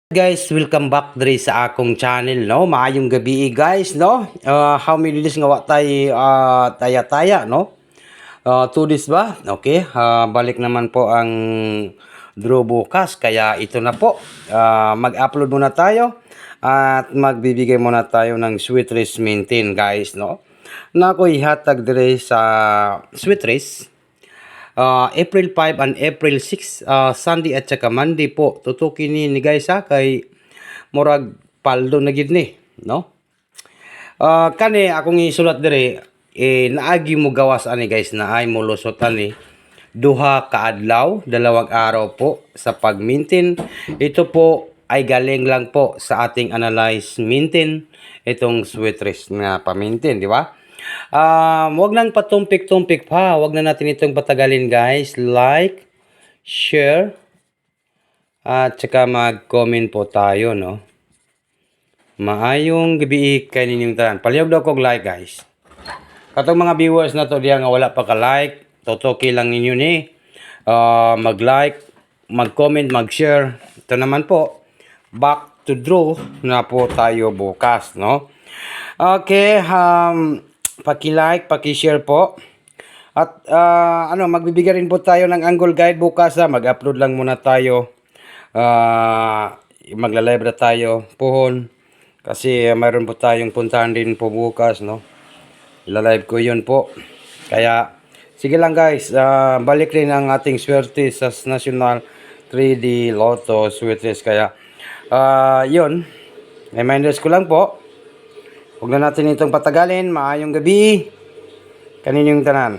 Guys, welcome back diri sa akong channel, no. Maayong gabi guys, no. How many days nga wa tay taya-taya, no. 2 days ba? Okay. Balik naman po ang draw bukas, kaya ito na po. Mag-upload muna tayo at magbibigay muna tayo ng sweet race maintain, guys, no. Na ako ihatag diri sa sweet race. April 5 and April 6, Sunday at saka Monday po. Tutukin ni guys ha, kay murag paldo na gid ni, no? Kani akong isulat dire, naagi mo gawas ani guys, na ay mo lusot ani duha ka adlaw, 2 araw po sa pag-maintain. Ito po ay galing lang po sa ating analyze maintain itong sweet race na pa-maintain, di ba? Wag nang patumpik-tumpik pa. Wag na natin itong patagalin, guys. Like, share, at saka mag-comment po tayo, no? Maayong gabi kay ninyong tanan. Palihog daw kog like, guys. Katong mga viewers na to diya nga wala pa ka-like, totoki lang ninyo ni mag-like, mag-comment, mag-share. Ito naman po, back to draw na po tayo bukas, no? Okay, paki-like, paki-share po. At magbibigay rin po tayo ng angle guide bukas. Mag-upload lang muna tayo. Magla-live na tayo pohon. Kasi mayroon po tayong puntahan din po bukas, no. Ila-live ko 'yun po. Kaya sige lang guys, balik rin ang ating swerte sa National 3D Lotto Sweet Race. Kaya 'yun. Reminders ko lang po. Huwag na natin itong patagalin. Maayong gabi kaninyong tanan.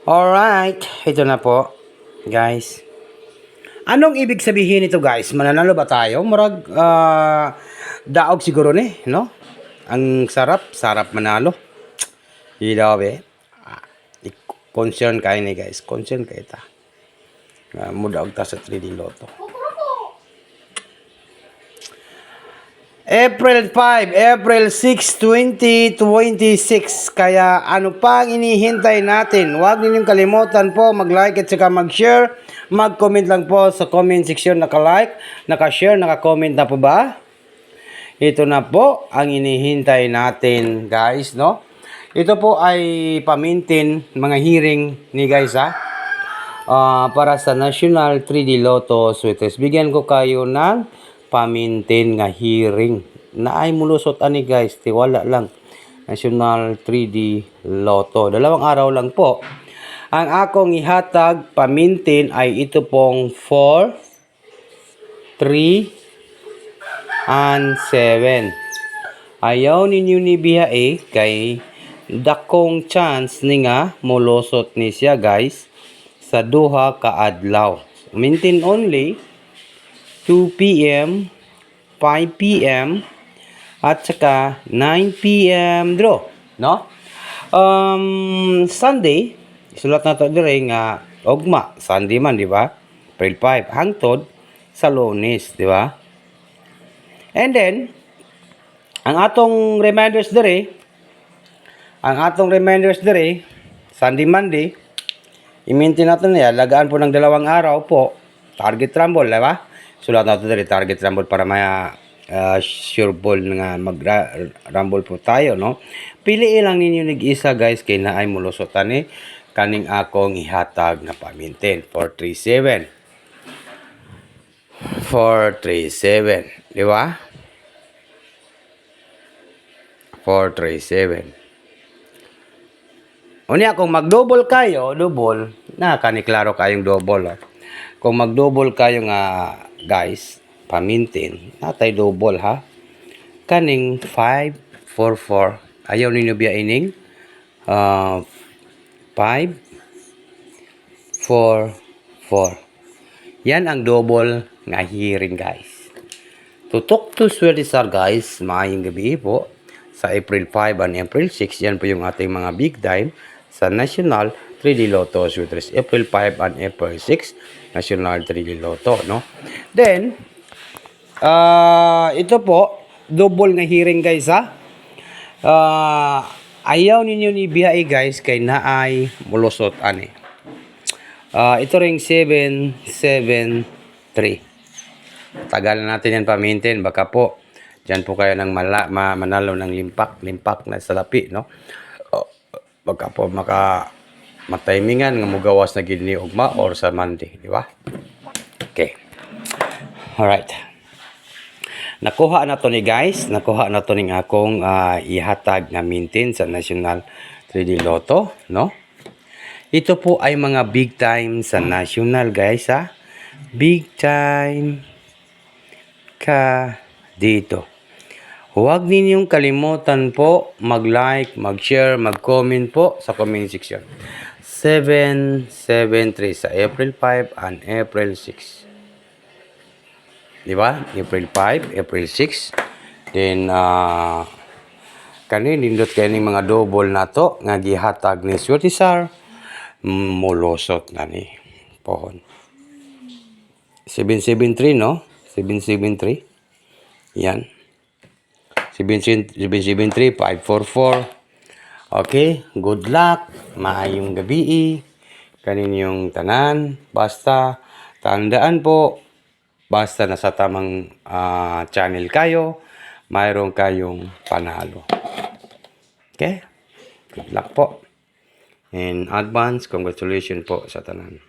Alright, ito na po, guys. Anong ibig sabihin ito, guys? Mananalo ba tayo? Murag daog siguro ni, no? Ang sarap manalo. Ilaw concern kayo ni guys. Concern kayo ta. Muda og ta sa 3D Lotto. April 5, April 6, 2026. Kaya ano pang inihintay natin? Huwag ninyong kalimutan po mag-like at saka mag-share. Mag-comment lang po sa comment section. Naka-like, naka-share, naka-comment na po ba? Ito na po ang inihintay natin, guys, no? Ito po ay pa-maintain mga hearing ni guys para sa National 3D Lotto Sweet Race. Bigyan ko kayo ng pa-maintain nga hearing na ay mulusot ani guys, tiwala lang. National 3D Lotto. 2 araw lang po. Ang akong ihatag pa-maintain ay ito pong 4, 3, and 7. Ayaw ninyo ni biha kay dakong chance ni nga molosot ni siya guys sa duha ka adlaw. Maintain only 2 PM, 5 PM at saka 9 PM draw, no? Sunday, isulat na to dire nga ugma, Sunday man, di ba? April 5 hangtod sa Lunes, di ba? And then ang atong reminders dire, Sunday, Monday, i-maintain natin niya, lagaan po ng 2 araw po, target rumble, diba? Sulat natin dire, target rumble para may sure ball nga mag-rumble po tayo, no? Piliin lang ninyo nag-isa, guys, kay naay mulusotan ni kaning akong ihatag na pa-maintain. 437. 437, diba? 437. Unya kung mag-double kayo, double, na kaniklaro kayong double. Kung mag-double kayo nga, guys, pa-maintain, natay double ha. Kaning 544. Ayaw ninyo biya ining 544. Yan ang double nga hearing, guys. Tutok to Swelisar, guys. Maayong gabi po. Sa April 5 and April 6, yan po yung ating mga big time sa National 3D Lotto Sweet Race. April 5 and April 6, National 3D Lotto, no? Then, ito po, double nga hearing guys ha. Ayaw ninyo ni biyahe guys kay naay mulusot ani. Ito ring 773. Tagal na natin yan pa-maintain. Baka po, dyan po kayo ng manalo ng limpak na salapi, no? Baka po matimingan nga mugawas na gid ni ugma or sa Monday, di ba? Okay. Alright. Nakuha na to ni guys. Nakuha na to ning akong ihatag na maintain sa National 3D Lotto, no? Ito po ay mga big time sa national guys ha. Big time ka dito. Huwag ninyong kalimutan po mag-like, mag-share, mag-comment po sa comment section. 773 sa April 5 and April 6. Di ba? April 5, April 6. Then kani nindot kay ning mga double na to nga gihatag ni Swerte Sar. Molosot na ni pohon. 773 no? 773. Yan. 773 544. Okay, good luck. Maayong gabi. Kaninyong tanan. Basta tandaan po, basta nasa tamang channel kayo, mayroon kayong panalo. Okay? Good luck po. In advance, congratulations po sa tanan.